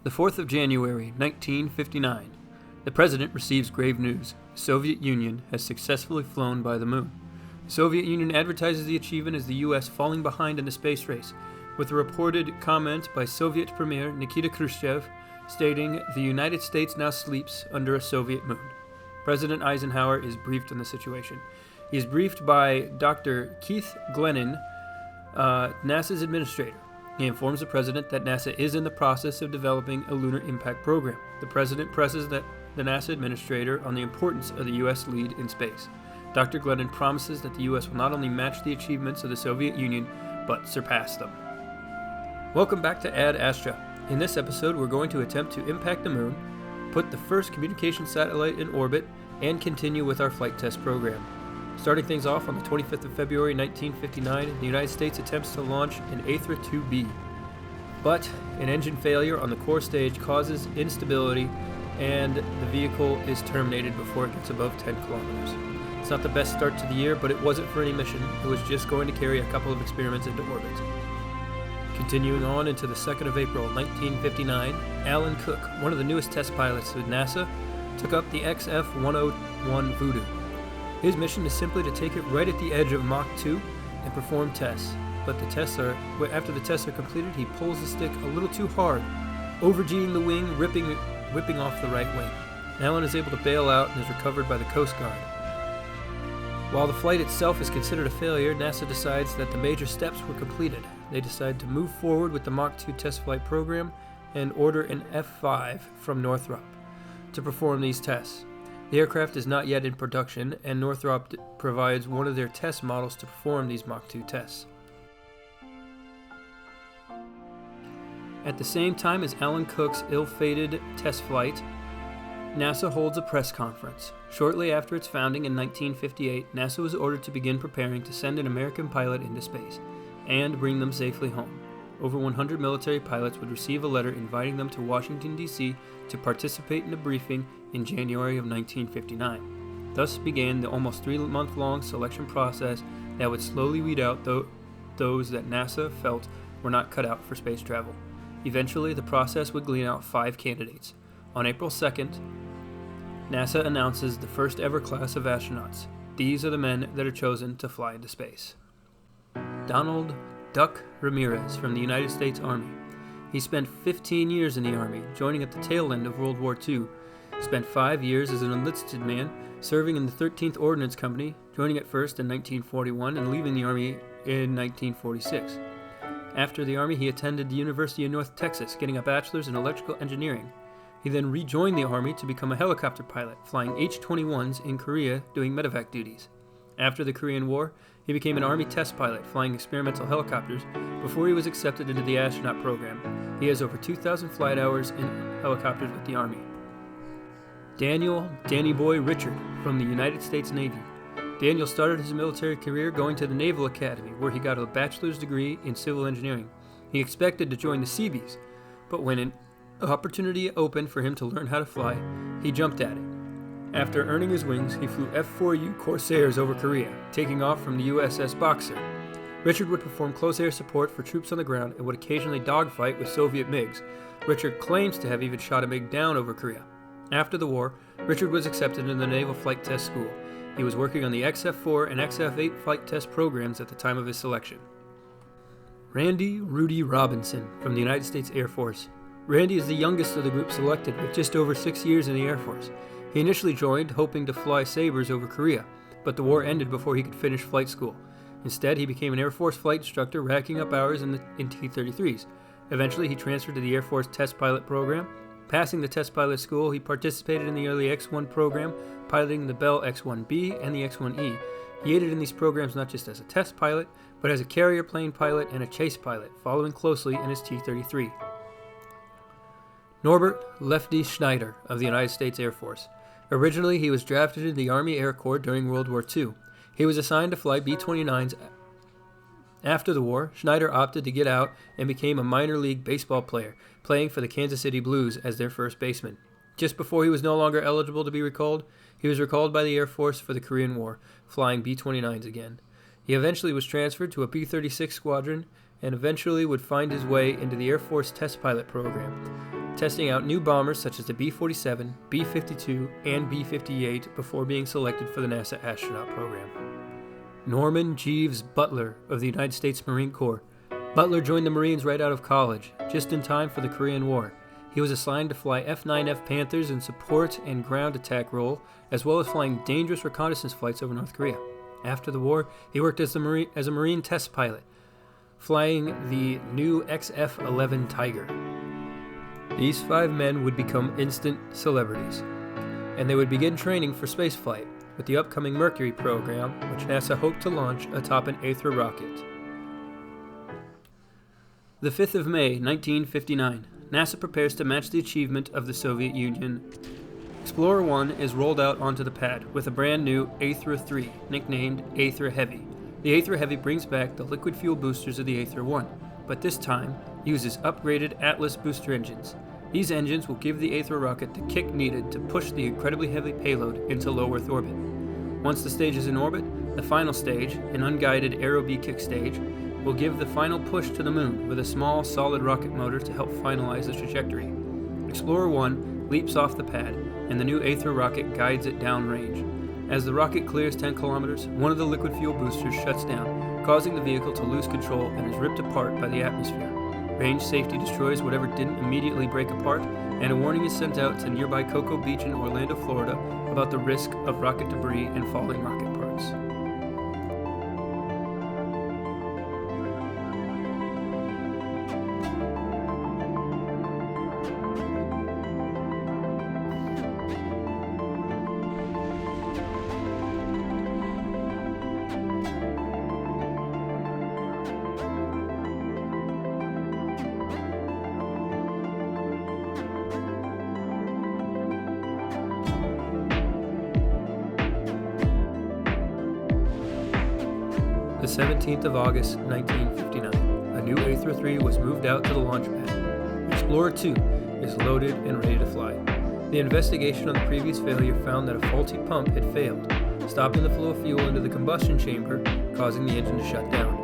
The 4th of January, 1959. The President receives grave news. The Soviet Union has successfully flown by the moon. The Soviet Union advertises the achievement as the U.S. falling behind in the space race, with a reported comment by Soviet Premier Nikita Khrushchev stating, "The United States now sleeps under a Soviet moon." President Eisenhower is briefed on the situation. He is briefed by Dr. Keith Glennon, NASA's administrator. He informs the President that NASA is in the process of developing a lunar impact program. The President presses the NASA administrator on the importance of the U.S. lead in space. Dr. Glennon promises that the U.S. will not only match the achievements of the Soviet Union, but surpass them. Welcome back to Astra. In this episode, we're going to attempt to impact the moon, put the first communication satellite in orbit, and continue with our flight test program. Starting things off on the 25th of February 1959, the United States attempts to launch an Astra 2B. But an engine failure on the core stage causes instability, and the vehicle is terminated before it gets above 10 kilometers. It's not the best start to the year, but it wasn't for any mission. It was just going to carry a couple of experiments into orbit. Continuing on into the 2nd of April 1959, Alan Cook, one of the newest test pilots with NASA, took up the XF-101 Voodoo. His mission is simply to take it right at the edge of Mach 2 and perform tests. But after the tests are completed, he pulls the stick a little too hard, over-G'ing the wing, whipping off the right wing. Alan is able to bail out and is recovered by the Coast Guard. While the flight itself is considered a failure, NASA decides that the major steps were completed. They decide to move forward with the Mach 2 test flight program and order an F-5 from Northrop to perform these tests. The aircraft is not yet in production, and Northrop provides one of their test models to perform these Mach 2 tests. At the same time as Alan Cook's ill-fated test flight, NASA holds a press conference. Shortly after its founding in 1958, NASA was ordered to begin preparing to send an American pilot into space and bring them safely home. Over 100 military pilots would receive a letter inviting them to Washington, D.C. to participate in a briefing in January of 1959. Thus began the almost 3-month-long selection process that would slowly weed out those that NASA felt were not cut out for space travel. Eventually, the process would glean out 5 candidates. On April 2nd, NASA announces the first ever class of astronauts. These are the men that are chosen to fly into space. Donald Duck Ramirez from the United States Army. He spent 15 years in the Army, joining at the tail end of World War II. Spent 5 years as an enlisted man, serving in the 13th Ordnance Company, joining at first in 1941 and leaving the Army in 1946. After the Army, he attended the University of North Texas, getting a bachelor's in electrical engineering. He then rejoined the Army to become a helicopter pilot, flying H-21s in Korea doing medevac duties. After the Korean War, he became an Army test pilot, flying experimental helicopters, before he was accepted into the astronaut program. He has over 2,000 flight hours in helicopters with the Army. Daniel Danny Boy Richard from the United States Navy. Daniel started his military career going to the Naval Academy, where he got a bachelor's degree in civil engineering. He expected to join the Seabees, but when an opportunity opened for him to learn how to fly, he jumped at it. After earning his wings, he flew F-4U Corsairs over Korea, taking off from the USS Boxer. Richard would perform close air support for troops on the ground and would occasionally dogfight with Soviet MiGs. Richard claims to have even shot a MiG down over Korea. After the war, Richard was accepted into the Naval Flight Test School. He was working on the XF-4 and XF-8 flight test programs at the time of his selection. Randy Rudy Robinson from the United States Air Force. Randy is the youngest of the group selected, with just over 6 years in the Air Force. He initially joined hoping to fly Sabres over Korea, but the war ended before he could finish flight school. Instead, he became an Air Force flight instructor, racking up hours in T-33s. Eventually, he transferred to the Air Force test pilot program. Passing the test pilot school, he participated in the early X-1 program, piloting the Bell X-1B and the X-1E. He aided in these programs not just as a test pilot, but as a carrier plane pilot and a chase pilot, following closely in his T-33. Norbert Lefty Schneider of the United States Air Force. Originally, he was drafted into the Army Air Corps during World War II. He was assigned to fly B-29s. After the war, Schneider opted to get out and became a minor league baseball player, playing for the Kansas City Blues as their first baseman. Just before he was no longer eligible to be recalled, he was recalled by the Air Force for the Korean War, flying B-29s again. He eventually was transferred to a B-36 squadron and eventually would find his way into the Air Force test pilot program. testing out new bombers such as the B-47, B-52, and B-58 before being selected for the NASA astronaut program. Norman Jeeves Butler of the United States Marine Corps. Butler joined the Marines right out of college, just in time for the Korean War. He was assigned to fly F-9F Panthers in support and ground attack role, as well as flying dangerous reconnaissance flights over North Korea. After the war, he worked as a Marine test pilot, flying the new XF-11 Tiger. These 5 men would become instant celebrities, and they would begin training for spaceflight with the upcoming Mercury program, which NASA hoped to launch atop an Astra rocket. The 5th of May, 1959, NASA prepares to match the achievement of the Soviet Union. Explorer 1 is rolled out onto the pad with a brand new Astra 3, nicknamed Astra Heavy. The Astra Heavy brings back the liquid fuel boosters of the Astra 1, but this time uses upgraded Atlas booster engines. These engines will give the Astra rocket the kick needed to push the incredibly heavy payload into low Earth orbit. Once the stage is in orbit, the final stage, an unguided Aero-B kick stage, will give the final push to the moon with a small solid rocket motor to help finalize the trajectory. Explorer 1 leaps off the pad, and the new Astra rocket guides it downrange. As the rocket clears 10 kilometers, one of the liquid fuel boosters shuts down, causing the vehicle to lose control and is ripped apart by the atmosphere. Range safety destroys whatever didn't immediately break apart, and a warning is sent out to nearby Cocoa Beach in Orlando, Florida, about the risk of rocket debris and falling rocket parts. The 17th of August, 1959, a new Astra 3 was moved out to the launch pad. Explorer 2 is loaded and ready to fly. The investigation on the previous failure found that a faulty pump had failed, stopping the flow of fuel into the combustion chamber, causing the engine to shut down.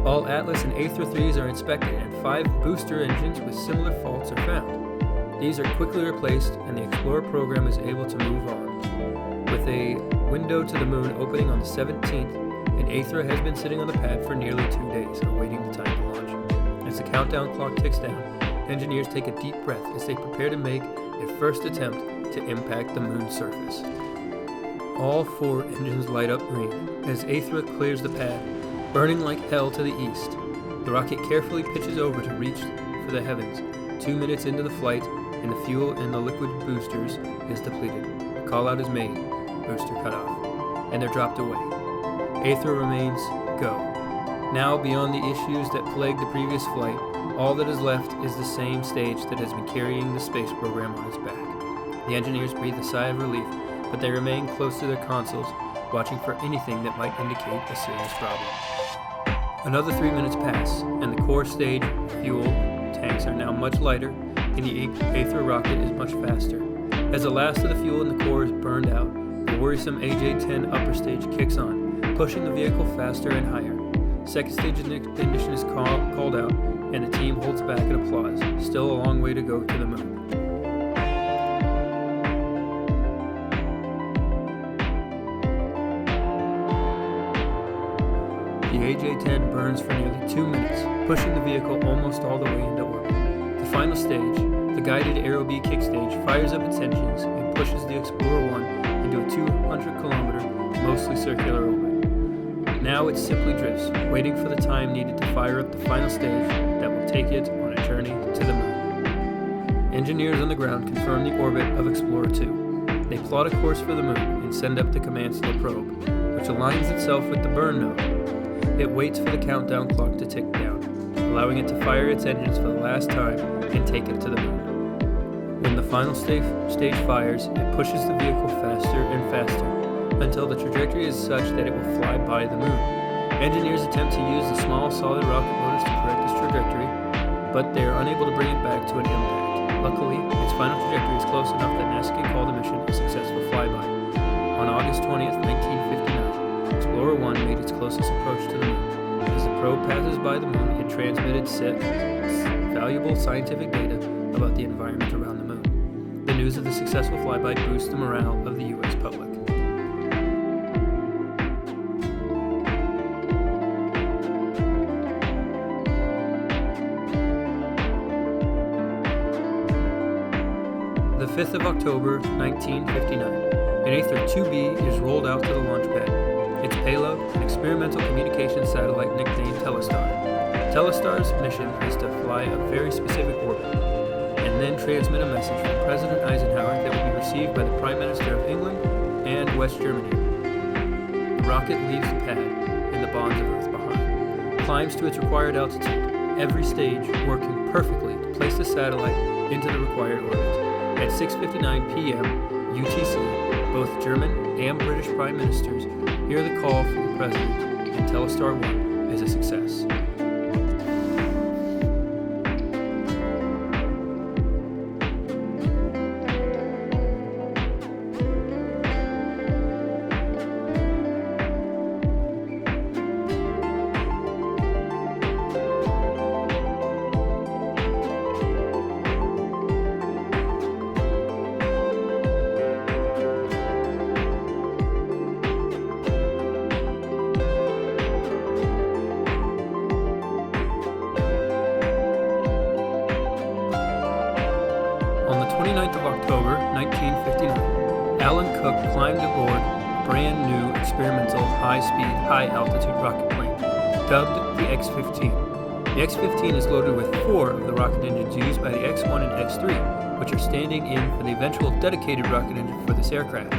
All Atlas and Astra 3s are inspected, and 5 booster engines with similar faults are found. These are quickly replaced, and the Explorer program is able to move on. With a window to the moon opening on the 17th, an Astra has been sitting on the pad for nearly 2 days, awaiting the time to launch. As the countdown clock ticks down, engineers take a deep breath as they prepare to make their first attempt to impact the moon's surface. All 4 engines light up green as Astra clears the pad, burning like hell to the east. The rocket carefully pitches over to reach for the heavens. 2 minutes into the flight, and the fuel in the liquid boosters is depleted. A call out is made, booster cut off, and they're dropped away. Astra remains go. Now, beyond the issues that plagued the previous flight, all that is left is the same stage that has been carrying the space program on its back. The engineers breathe a sigh of relief, but they remain close to their consoles, watching for anything that might indicate a serious problem. Another 3 minutes pass, and the core stage fuel tanks are now much lighter, and the Astra rocket is much faster. As the last of the fuel in the core is burned out, the worrisome AJ-10 upper stage kicks on, pushing the vehicle faster and higher. Second stage ignition is called out, and the team holds back in applause. Still a long way to go to the moon. The AJ-10 burns for nearly 2 minutes, pushing the vehicle almost all the way into orbit. The final stage, the guided Aero-B kick stage, fires up its engines and pushes the Explorer 1 into a 200-kilometer, mostly circular orbit. Now it simply drifts, waiting for the time needed to fire up the final stage that will take it on a journey to the moon. Engineers on the ground confirm the orbit of Explorer 2. They plot a course for the moon and send up the commands to the probe, which aligns itself with the burn node. It waits for the countdown clock to tick down, allowing it to fire its engines for the last time and take it to the moon. When the final stage fires, it pushes the vehicle faster and faster, until the trajectory is such that it will fly by the moon. Engineers attempt to use the small solid rocket motors to correct its trajectory, but they are unable to bring it back to an impact. Luckily, its final trajectory is close enough that NASA can call the mission a successful flyby. On August 20th, 1959, Explorer 1 made its closest approach to the moon. As the probe passes by the moon, it transmitted valuable scientific data about the environment around the moon. The news of the successful flyby boosts the morale of the U.S. public. The 5th of October, 1959, an Aether 2B is rolled out to the launch pad. Its payload, an experimental communications satellite nicknamed Telestar. Telestar's mission is to fly a very specific orbit, and then transmit a message from President Eisenhower that will be received by the Prime Minister of England and West Germany. The rocket leaves the pad and the bonds of Earth behind, climbs to its required altitude, every stage working perfectly to place the satellite into the required orbit. At 6:59 p.m. UTC, both German and British Prime Ministers hear the call from the President, and Telestar 1 is a success. On the 29th of October, 1959, Alan Cook climbed aboard a brand new experimental high-speed, high-altitude rocket plane, dubbed the X-15. The X-15 is loaded with 4 of the rocket engines used by the X-1 and X-3, which are standing in for the eventual dedicated rocket engine for this aircraft.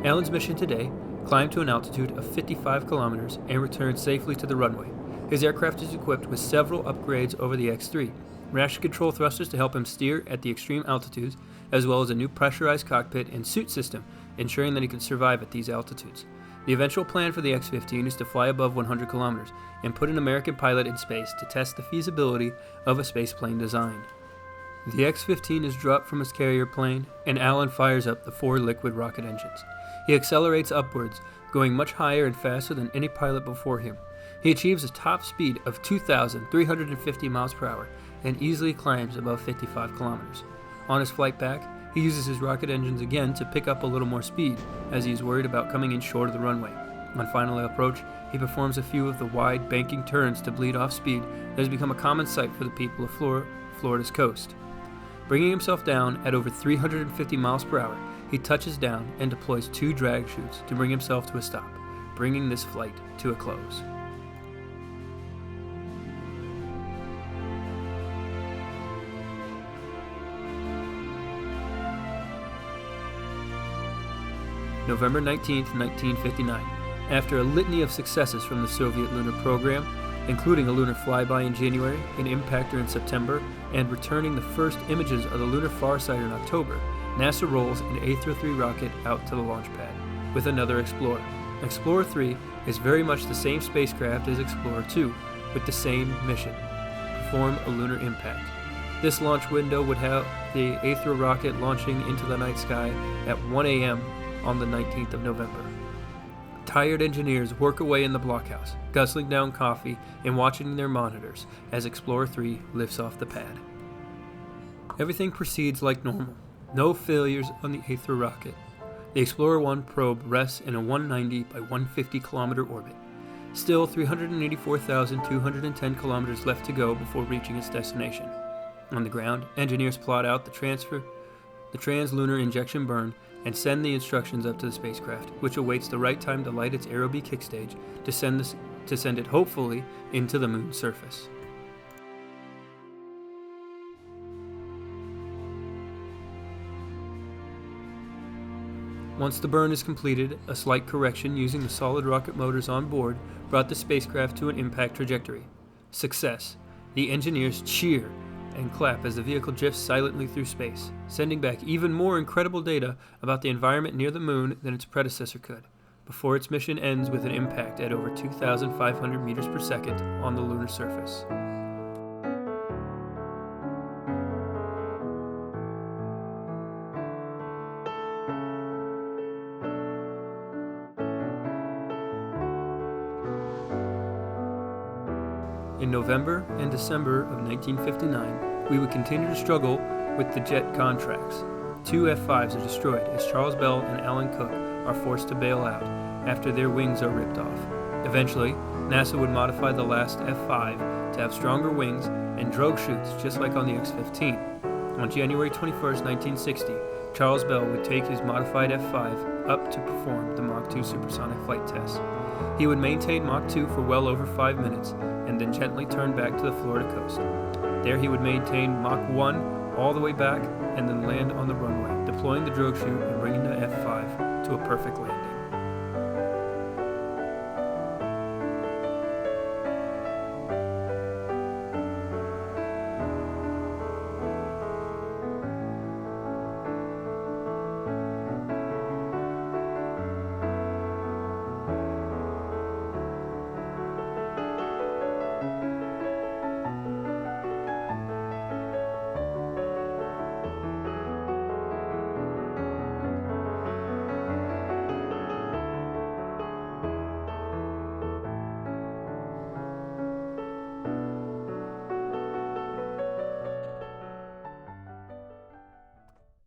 Alan's mission today: climb to an altitude of 55 kilometers and return safely to the runway. His aircraft is equipped with several upgrades over the X-3. Reaction control thrusters to help him steer at the extreme altitudes, as well as a new pressurized cockpit and suit system, ensuring that he can survive at these altitudes. The eventual plan for the X-15 is to fly above 100 kilometers and put an American pilot in space to test the feasibility of a spaceplane design. The X-15 is dropped from his carrier plane, and Alan fires up the 4 liquid rocket engines. He accelerates upwards, going much higher and faster than any pilot before him. He achieves a top speed of 2,350 miles per hour and easily climbs above 55 kilometers. On his flight back, he uses his rocket engines again to pick up a little more speed, as he is worried about coming in short of the runway. On final approach, he performs a few of the wide banking turns to bleed off speed that has become a common sight for the people of Florida's coast. Bringing himself down at over 350 miles per hour, he touches down and deploys 2 drag chutes to bring himself to a stop, bringing this flight to a close. November 19, 1959. After a litany of successes from the Soviet lunar program, including a lunar flyby in January, an impactor in September, and returning the first images of the lunar far side in October, NASA rolls an Aether 3 rocket out to the launch pad with another Explorer. Explorer 3 is very much the same spacecraft as Explorer 2, with the same mission: perform a lunar impact. This launch window would have the Aether rocket launching into the night sky at 1 a.m. on the 19th of November. Tired engineers work away in the blockhouse, guzzling down coffee and watching their monitors as Explorer 3 lifts off the pad. Everything proceeds like normal. No failures on the Aether rocket. The Explorer 1 probe rests in a 190 by 150 kilometer orbit. Still 384,210 kilometers left to go before reaching its destination. On the ground, engineers plot out the trans-lunar injection burn and send the instructions up to the spacecraft, which awaits the right time to light its Aerobee kickstage to send it hopefully into the moon's surface. Once the burn is completed, a slight correction using the solid rocket motors on board brought the spacecraft to an impact trajectory. Success. The engineers cheer and clap as the vehicle drifts silently through space, sending back even more incredible data about the environment near the moon than its predecessor could, before its mission ends with an impact at over 2,500 meters per second on the lunar surface. In November and December of 1959, we would continue to struggle with the jet contracts. 2 F-5s are destroyed as Charles Bell and Alan Cook are forced to bail out after their wings are ripped off. Eventually, NASA would modify the last F-5 to have stronger wings and drogue chutes just like on the X-15. On January 21, 1960, Charles Bell would take his modified F-5 up to perform the Mach 2 supersonic flight test. He would maintain Mach 2 for well over 5 minutes and then gently turn back to the Florida coast. There he would maintain Mach 1 all the way back and then land on the runway, deploying the drogue chute and bringing the F-5 to a perfect landing.